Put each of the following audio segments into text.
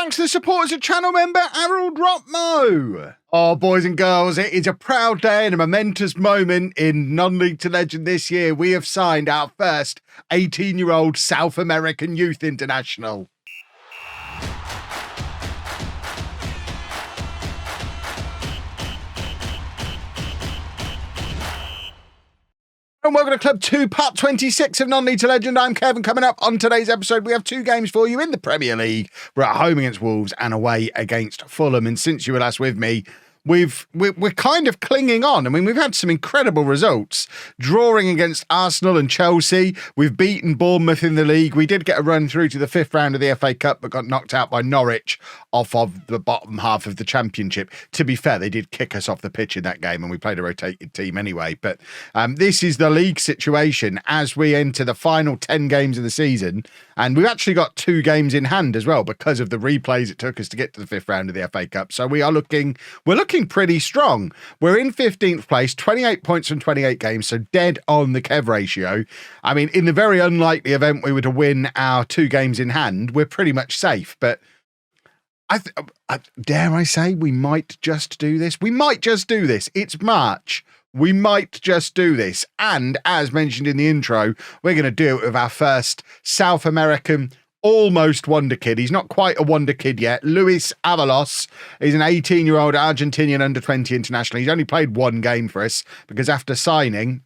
thanks to the supporters of channel member Harold Rotmo. Oh, boys and girls, it is a proud day and a momentous moment in non-league to legend this year. We have signed our first 18-year-old South American youth international. And welcome to Club 2, Part 26 of Non-League to Legend. I'm Kevin. Coming up on today's episode, we have two games for you in the Premier League. We're at home against Wolves and away against Fulham. And since you were last with me, we're kind of clinging on. I mean, we've had some incredible results. Drawing against Arsenal and Chelsea. We've beaten Bournemouth in the league. We did get a run through to the fifth round of the FA Cup, but got knocked out by Norwich off of the bottom half of the Championship. To be fair, they did kick us off the pitch in that game, and we played a rotated team anyway. But this is the league situation as we enter the final 10 games of the season. And we've actually got two games in hand as well because of the replays it took us to get to the fifth round of the FA Cup. So we're looking pretty strong. We're in 15th place, 28 points from 28 games, so dead on the Kev ratio. I mean, in the very unlikely event we were to win our two games in hand, we're pretty much safe. But dare I say, we might just do this. We might just do this. It's March. We might just do this. And as mentioned in the intro, we're going to do it with our first South American almost wonder kid. He's not quite a wonder kid yet. Luis Avalos is an 18-year-old Argentinian under-20 international. He's only played one game for us because after signing,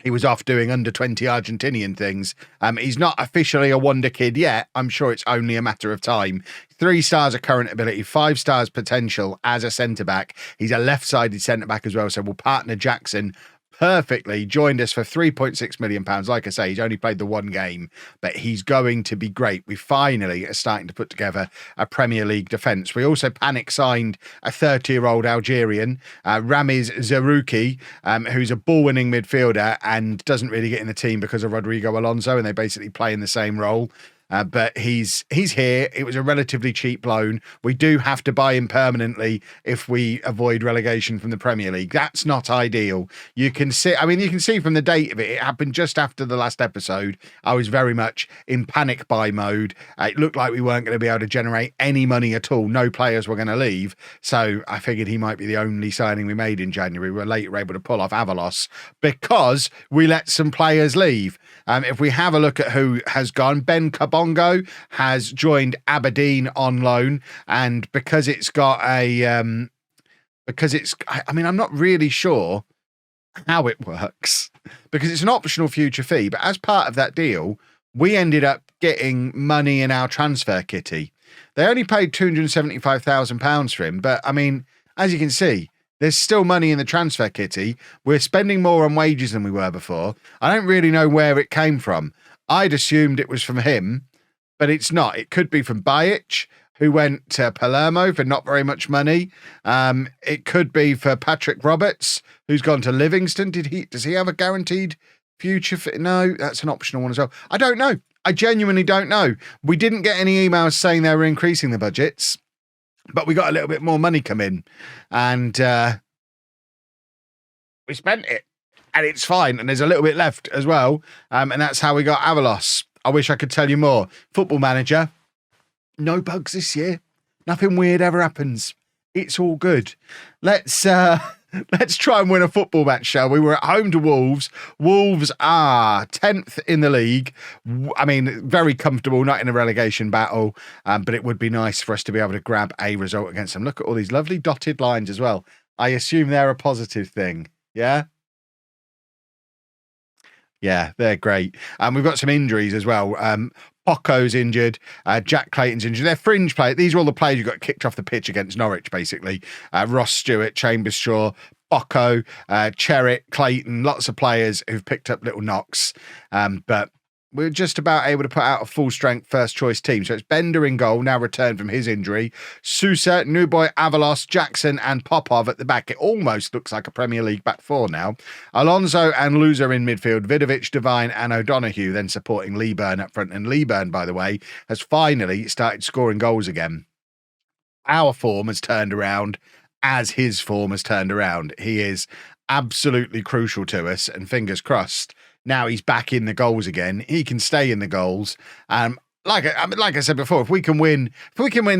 he was off doing under-20 Argentinian things. He's not officially a wonder kid yet. I'm sure it's only a matter of time. 3 stars of current ability, 5 stars potential as a centre-back. He's a left-sided centre-back as well, so we'll partner Jackson perfectly. Joined us for £3.6 million. Like I say, he's only played the one game, but he's going to be great. We finally are starting to put together a Premier League defence. We also panic signed a 30-year-old Algerian, Ramiz Zerouki, who's a ball-winning midfielder and doesn't really get in the team because of Rodrigo Alonso, and they basically play in the same role. But he's here. It was a relatively cheap loan. We do have to buy him permanently if we avoid relegation from the Premier League. That's not ideal. You can see from the date of it, it happened just after the last episode. I was very much in panic buy mode. It looked like we weren't going to be able to generate any money at all. No players were going to leave. So I figured he might be the only signing we made in January. We were later able to pull off Avalos because we let some players leave. If we have a look at who has gone, Ben Kabongo has joined Aberdeen on loan, and because it's got I'm not really sure how it works because it's an optional future fee, but as part of that deal, we ended up getting money in our transfer kitty. They only paid £275,000 for him, but I mean, as you can see, there's still money in the transfer kitty. We're spending more on wages than we were before. I don't really know where it came from. I'd assumed it was from him, but it's not. It could be from Bajic, who went to Palermo for not very much money. It could be for Patrick Roberts, who's gone to Livingston. Does he have a guaranteed future? No, that's an optional one as well. I don't know. I genuinely don't know. We didn't get any emails saying they were increasing the budgets, but we got a little bit more money come in, and we spent it, and it's fine. And there's a little bit left as well, and that's how we got Avalos. I wish I could tell you more. Football Manager, no bugs this year. Nothing weird ever happens. It's all good. Let's try and win a football match, shall we? We're at home to Wolves. Wolves are 10th in the league. I mean, very comfortable, not in a relegation battle, but it would be nice for us to be able to grab a result against them. Look at all these lovely dotted lines as well. I assume they're a positive thing. Yeah? Yeah, they're great. We've got some injuries as well. Poco's injured. Jack Clayton's injured. They're fringe players. These are all the players who got kicked off the pitch against Norwich, basically. Ross Stewart, Chambers Shaw, Poco, Cherritt, Clayton, lots of players who've picked up little knocks. But we're just about able to put out a full-strength first-choice team. So it's Bender in goal, now returned from his injury. Sousa, Newboy, Avalos, Jackson and Popov at the back. It almost looks like a Premier League back four now. Alonso and Loser in midfield. Vidovic, Devine and O'Donoghue then supporting Leeburn up front. And Leeburn, by the way, has finally started scoring goals again. Our form has turned around as his form has turned around. He is absolutely crucial to us, and fingers crossed, now he's back in the goals again. He can stay in the goals. like I said before, if we can win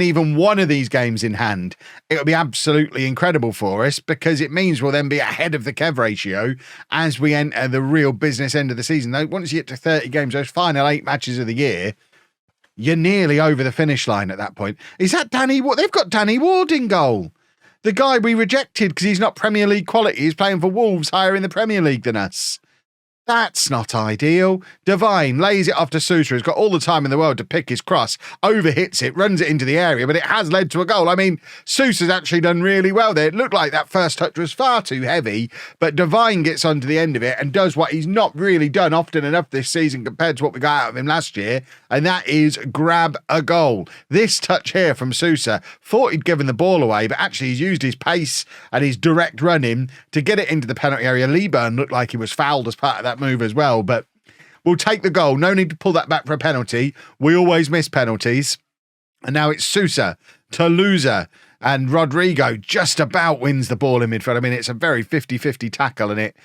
even one of these games in hand, it'll be absolutely incredible for us, because it means we'll then be ahead of the Kev ratio as we enter the real business end of the season. Though once you get to 30 games, those final 8 matches of the year, you're nearly over the finish line at that point. Is that Danny Ward? They've got Danny Ward in goal. The guy we rejected because he's not Premier League quality. He's playing for Wolves, higher in the Premier League than us. That's not ideal. Devine lays it off to Sousa. He's got all the time in the world to pick his cross, overhits it, runs it into the area, but it has led to a goal. I mean, Sousa's actually done really well there. It looked like that first touch was far too heavy, but Devine gets onto the end of it and does what he's not really done often enough this season compared to what we got out of him last year, and that is grab a goal. This touch here from Sousa, thought he'd given the ball away, but actually he's used his pace and his direct running to get it into the penalty area. Leeburn looked like he was fouled as part of that move as well, but we'll take the goal. No need to pull that back for a penalty. We always miss penalties. And now it's Sousa to Loser, and Rodrigo just about wins the ball in midfield. I mean, it's a very 50-50 tackle, and it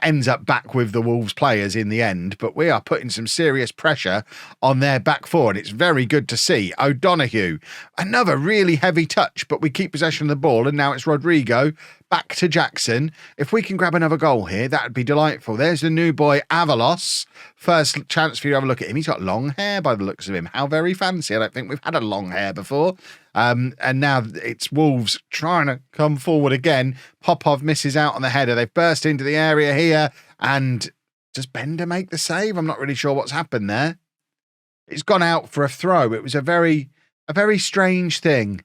ends up back with the Wolves players in the end, but we are putting some serious pressure on their back four, and it's very good to see. O'Donoghue, another really heavy touch, but we keep possession of the ball, and now it's Rodrigo back to Jackson. If we can grab another goal here, that would be delightful. There's the new boy, Avalos. First chance for you to have a look at him. He's got long hair by the looks of him. How very fancy. I don't think we've had a long hair before. And now it's Wolves trying to come forward again. Popov misses out on the header. They've burst into the area here. And does Bender make the save? I'm not really sure what's happened there. It's gone out for a throw. It was a very strange thing.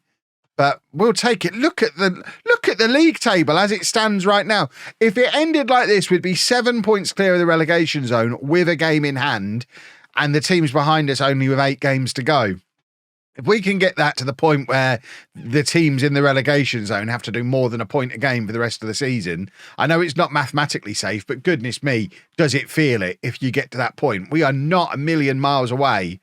But we'll take it. Look at the league table as it stands right now. If it ended like this, we'd be 7 points clear of the relegation zone with a game in hand, and the teams behind us only with 8 games to go. If we can get that to the point where the teams in the relegation zone have to do more than a point a game for the rest of the season, I know it's not mathematically safe, but goodness me, does it feel it if you get to that point? We are not a million miles away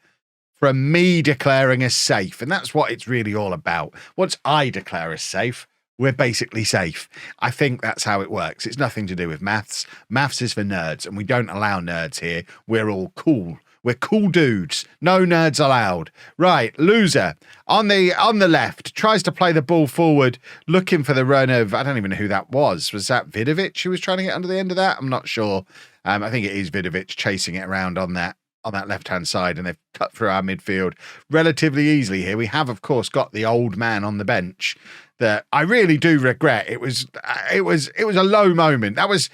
from me declaring us safe. And that's what it's really all about. Once I declare us safe, we're basically safe. I think that's how it works. It's nothing to do with maths. Maths is for nerds, and we don't allow nerds here. We're all cool. We're cool dudes. No nerds allowed. Right, Loser on the left tries to play the ball forward, looking for the run of, I don't even know who that was. Was that Vidovic who was trying to get under the end of that? I'm not sure. I think it is Vidovic chasing it around on that left-hand side, and they've cut through our midfield relatively easily here. We have, of course, got the old man on the bench that I really do regret. It was a low moment. That was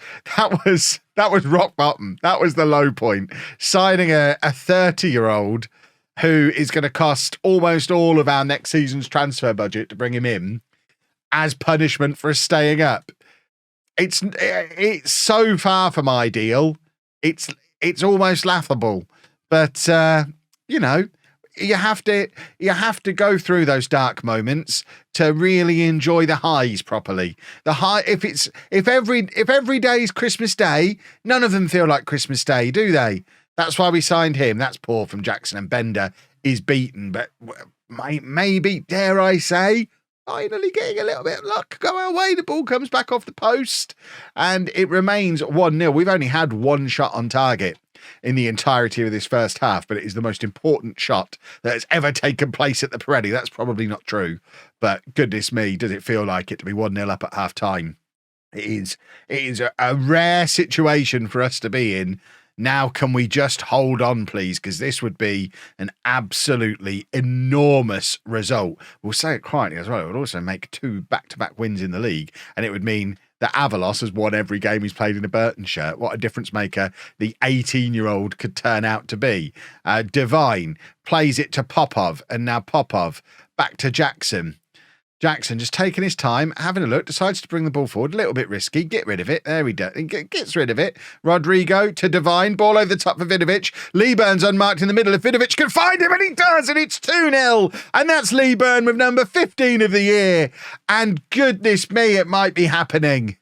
rock bottom. That was the low point. Signing a 30-year-old who is going to cost almost all of our next season's transfer budget to bring him in as punishment for us staying up. It's so far from ideal. It's almost laughable. But, you have to go through those dark moments to really enjoy the highs properly. If every day is Christmas Day, none of them feel like Christmas Day, do they? That's why we signed him. That's poor from Jackson, and Bender is beaten. But maybe, dare I say, finally getting a little bit of luck go our way. The ball comes back off the post and it remains 1-0. We've only had one shot on target in the entirety of this first half, but it is the most important shot that has ever taken place at the Pirelli. That's probably not true, but goodness me, does it feel like it to be 1-0 up at half time. It is a rare situation for us to be in. Now, can we just hold on, please? Because this would be an absolutely enormous result. We'll say it quietly as well. It would also make 2 back-to-back wins in the league, and it would mean that Avalos has won every game he's played in a Burton shirt. What a difference maker the 18-year-old could turn out to be. Devine plays it to Popov, and now Popov back to Jackson. Jackson just taking his time, having a look, decides to bring the ball forward. A little bit risky. Get rid of it. There we go. Gets rid of it. Rodrigo to Devine. Ball over the top for Vidovic. Leeburn's unmarked in the middle. If Vidovic can find him, and he does, and it's 2-0. And that's Leeburn with number 15 of the year. And goodness me, it might be happening.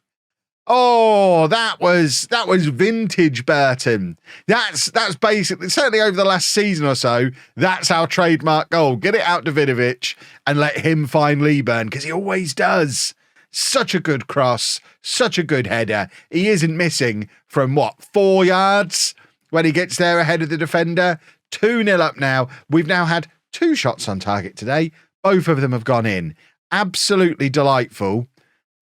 Oh, that was vintage Burton. That's basically, certainly over the last season or so, that's our trademark goal. Get it out to Vidovic and let him find Leeburn, because he always does. Such a good cross, such a good header. He isn't missing from 4 yards when he gets there ahead of the defender. 2-0 up now. We've now had 2 shots on target today. Both of them have gone in. Absolutely delightful.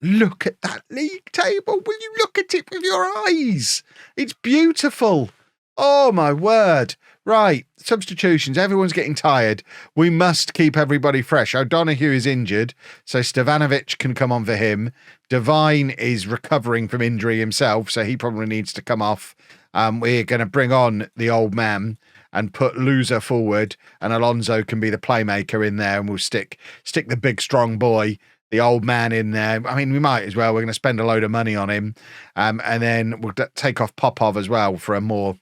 Look at that league table. Will you look at it with your eyes? It's beautiful. Oh, my word. Right, substitutions. Everyone's getting tired. We must keep everybody fresh. O'Donoghue is injured, so Stevanovic can come on for him. Devine is recovering from injury himself, so he probably needs to come off. We're going to bring on the old man and put Loser forward, and Alonso can be the playmaker in there, and we'll stick the big strong boy, the old man, in there. I mean, we might as well. We're going to spend a load of money on him, and then we'll take off Popov as well for a more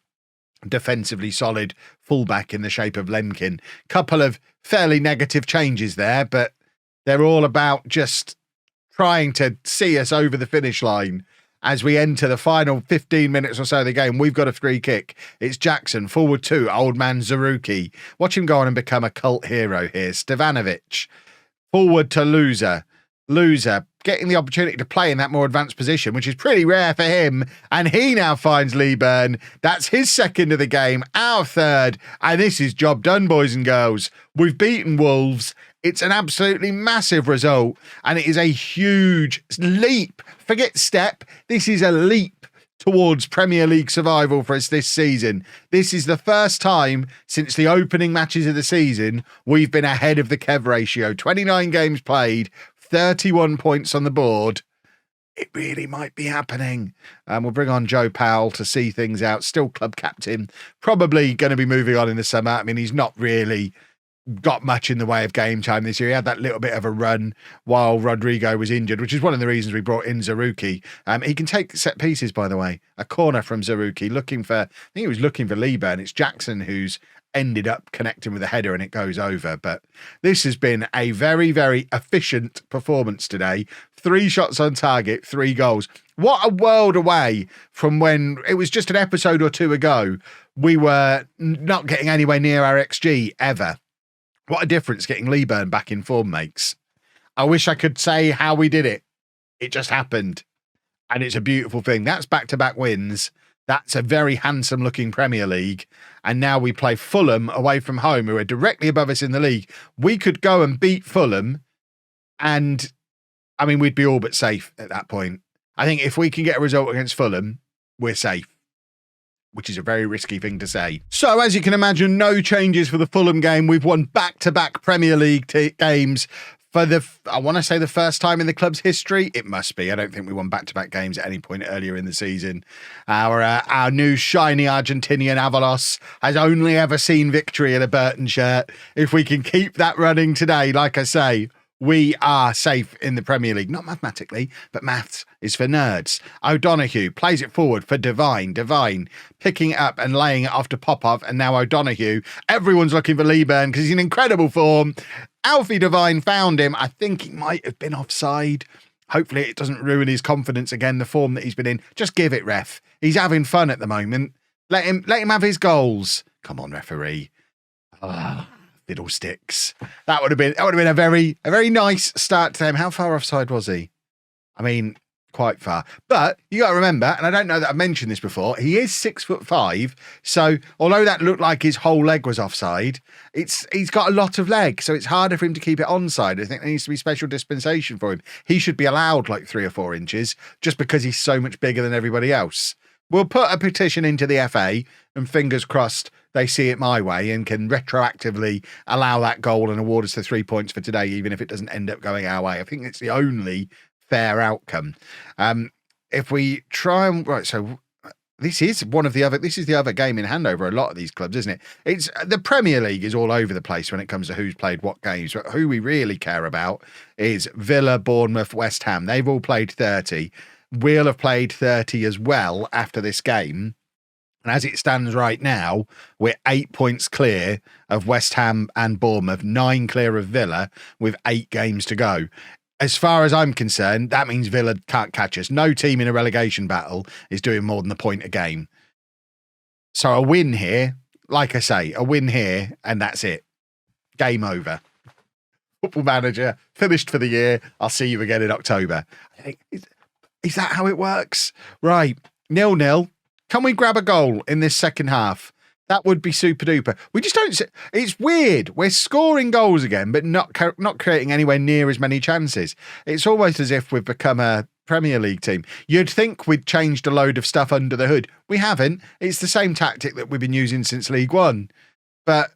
defensively solid fullback in the shape of Lemkin. Couple of fairly negative changes there, but they're all about just trying to see us over the finish line. As we enter the final 15 minutes or so of the game, we've got a free kick. It's Jackson, forward 2, old man Zaruki. Watch him go on and become a cult hero here. Stevanovic, forward to Loser. Loser getting the opportunity to play in that more advanced position, which is pretty rare for him. And he now finds Leeburn. That's his second of the game, our third. And this is job done, boys and girls. We've beaten Wolves. It's an absolutely massive result. And it is a huge leap. Forget step. This is a leap towards Premier League survival for us this season. This is the first time since the opening matches of the season we've been ahead of the Kev ratio. 29 games played, 31 points on the board. It really might be happening. We'll bring on Joe Powell to see things out. Still club captain. Probably going to be moving on in the summer. I mean, he's not really got much in the way of game time this year. He had that little bit of a run while Rodrigo was injured, which is one of the reasons we brought in Zaruki. He can take set pieces, by the way. A corner from Zaruki, I think he was looking for Leeburn. It's Jackson who's ended up connecting with a header and it goes over. But this has been a very, very efficient performance today. 3 shots on target, 3 goals. What a world away from when it was just an episode or 2 ago. We were not getting anywhere near our XG ever. What a difference getting Leeburn back in form makes. I wish I could say how we did it. It just happened. And it's a beautiful thing. That's back-to-back wins. That's a very handsome-looking Premier League. And now we play Fulham away from home, who are directly above us in the league. We could go and beat Fulham, and, I mean, we'd be all but safe at that point. I think if we can get a result against Fulham, we're safe, which is a very risky thing to say. So, as you can imagine, no changes for the Fulham game. We've won back-to-back Premier League games for I want to say the first time in the club's history. It must be. I don't think we won back-to-back games at any point earlier in the season. Our new shiny Argentinian Avalos has only ever seen victory in a Burton shirt. If we can keep that running today, like I say, we are safe in the Premier League. Not mathematically, but maths is for nerds. O'Donoghue plays it forward for Devine. Devine picking it up and laying it off to Popov, and now O'Donoghue. Everyone's looking for Leeburn because he's in incredible form. Alfie Devine found him. I think he might have been offside. Hopefully it doesn't ruin his confidence again, the form that he's been in. Just give it, ref. He's having fun at the moment. Let him have his goals. Come on, referee. Fiddlesticks. That would have been a very nice start to him. How far offside was he? I mean, quite far. But you got to remember, and I don't know that I've mentioned this before, he is 6'5". So although that looked like his whole leg was offside, he's got a lot of leg, so it's harder for him to keep it onside. I think there needs to be special dispensation for him. He should be allowed like 3 or 4 inches just because he's so much bigger than everybody else. We'll put a petition into the FA, and fingers crossed they see it my way and can retroactively allow that goal and award us the 3 points for today, even if it doesn't end up going our way. I think it's the only fair outcome. If we try and right, so this is the other game in hand over a lot of these clubs, isn't it? It's the Premier League is all over the place when it comes to who's played what games, but who we really care about is Villa, Bournemouth, West Ham. They've all played 30. We'll have played 30 as well after this game. And as it stands right now, we're 8 points clear of West Ham and Bournemouth, 9 clear of Villa with 8 games to go. As far as I'm concerned, that means Villa can't catch us. No team in a relegation battle is doing more than a point a game. So a win here, like I say, a win here, and that's it. Game over. Football Manager, finished for the year. I'll see you again in October. I think, is that how it works? Right, 0-0. Can we grab a goal in this second half? That would be super duper. We just don't. It's weird. We're scoring goals again, but not creating anywhere near as many chances. It's almost as if we've become a Premier League team. You'd think we'd changed a load of stuff under the hood. We haven't. It's the same tactic that we've been using since League One. But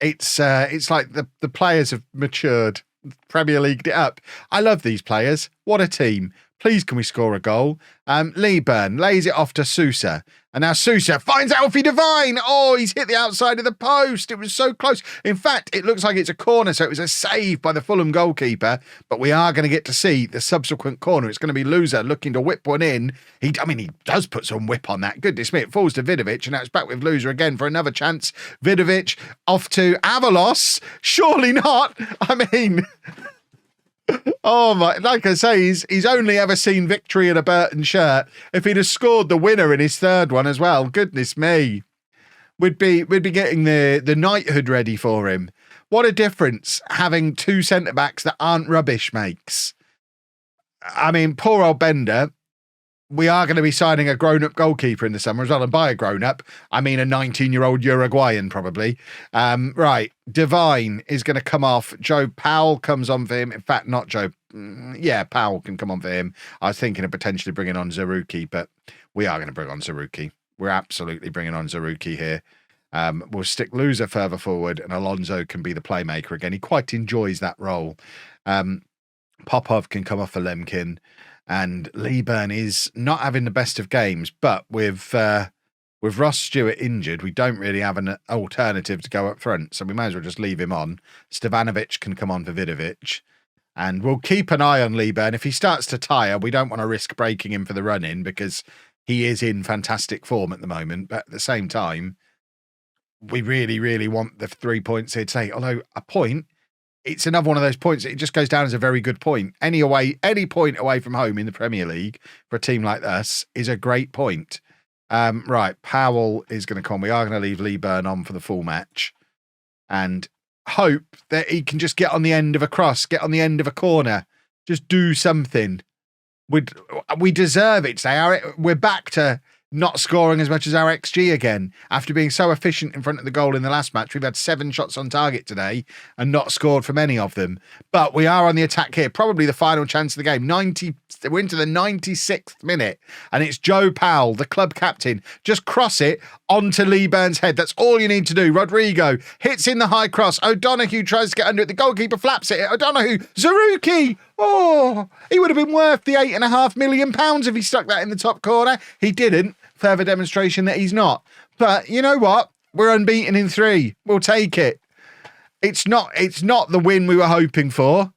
it's like the players have matured. Premier Leagued it up. I love these players. What a team. Please, can we score a goal? Lee Burn lays it off to Sousa. And now Sousa finds Alfie Devine. Oh, he's hit the outside of the post. It was so close. In fact, it looks like it's a corner, so it was a save by the Fulham goalkeeper. But we are going to get to see the subsequent corner. It's going to be Loser looking to whip one in. He does put some whip on that. Goodness me, it falls to Vidovic, and now it's back with Loser again for another chance. Vidovic off to Avalos. Surely not. I mean... Oh my! Like I say, he's only ever seen victory in a Burton shirt. If he'd have scored the winner in his third one as well, goodness me, we'd be getting the knighthood ready for him. What a difference having two centre backs that aren't rubbish makes. I mean, poor old Bender. We are going to be signing a grown-up goalkeeper in the summer as well, and by a grown-up, I mean a 19-year-old Uruguayan probably. Right, Devine is going to come off. Joe Powell comes on for him. In fact, not Joe. Yeah, Powell can come on for him. I was thinking of potentially bringing on Zaruki, but we are going to bring on Zaruki. We're absolutely bringing on Zaruki here. We'll stick Loser further forward, and Alonso can be the playmaker again. He quite enjoys that role. Popov can come off for Lemkin. And Lee Burn is not having the best of games, but with Ross Stewart injured, we don't really have an alternative to go up front, so we may as well just leave him on. Stevanovic can come on for Vidovic, and we'll keep an eye on Lee Burn. If he starts to tire, we don't want to risk breaking him for the run-in because he is in fantastic form at the moment, but at the same time, we really, really want the 3 points here today, although a point... It's another one of those points. It just goes down as a very good point. Any point away from home in the Premier League for a team like us is a great point. Right, Powell is going to come. We are going to leave Lee Burn on for the full match and hope that he can just get on the end of a cross, get on the end of a corner, just do something. We deserve it today. We're back to not scoring as much as our XG again. After being so efficient in front of the goal in the last match, we've had 7 shots on target today and not scored from any of them. But we are on the attack here. Probably the final chance of the game. We're into the 96th minute, and it's Joe Powell, the club captain. Just cross it onto Lee Burn's head. That's all you need to do. Rodrigo hits in the high cross. O'Donoghue tries to get under it. The goalkeeper flaps it. O'Donoghue, Zaruki. Oh, he would have been worth the £8.5 million if he stuck that in the top corner. He didn't. Further demonstration that he's not. But you know what? We're unbeaten in 3. We'll take it. It's not the win we were hoping for,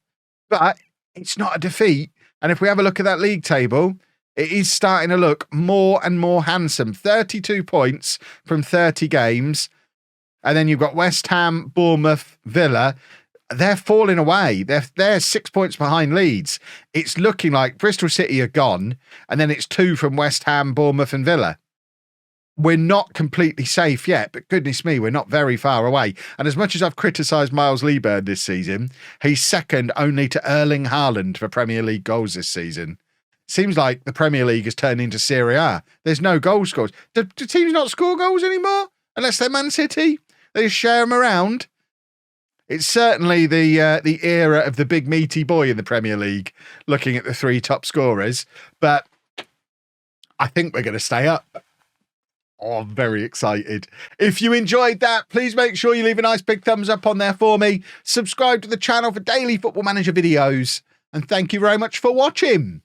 but it's not a defeat. And if we have a look at that league table, it is starting to look more and more handsome. 32 points from 30 games. And then you've got West Ham, Bournemouth, Villa. They're falling away. They're 6 points behind Leeds. It's looking like Bristol City are gone, and then it's 2 from West Ham, Bournemouth and Villa. We're not completely safe yet, but goodness me, we're not very far away. And as much as I've criticised Miles Lieburn this season, he's second only to Erling Haaland for Premier League goals this season. Seems like the Premier League has turned into Serie A. There's no goal scores. Do teams not score goals anymore? Unless they're Man City? They just share them around? It's certainly the era of the big meaty boy in the Premier League, looking at the 3 top scorers. But I think we're going to stay up. Oh, I'm very excited. If you enjoyed that, please make sure you leave a nice big thumbs up on there for me. Subscribe to the channel for daily Football Manager videos. And thank you very much for watching.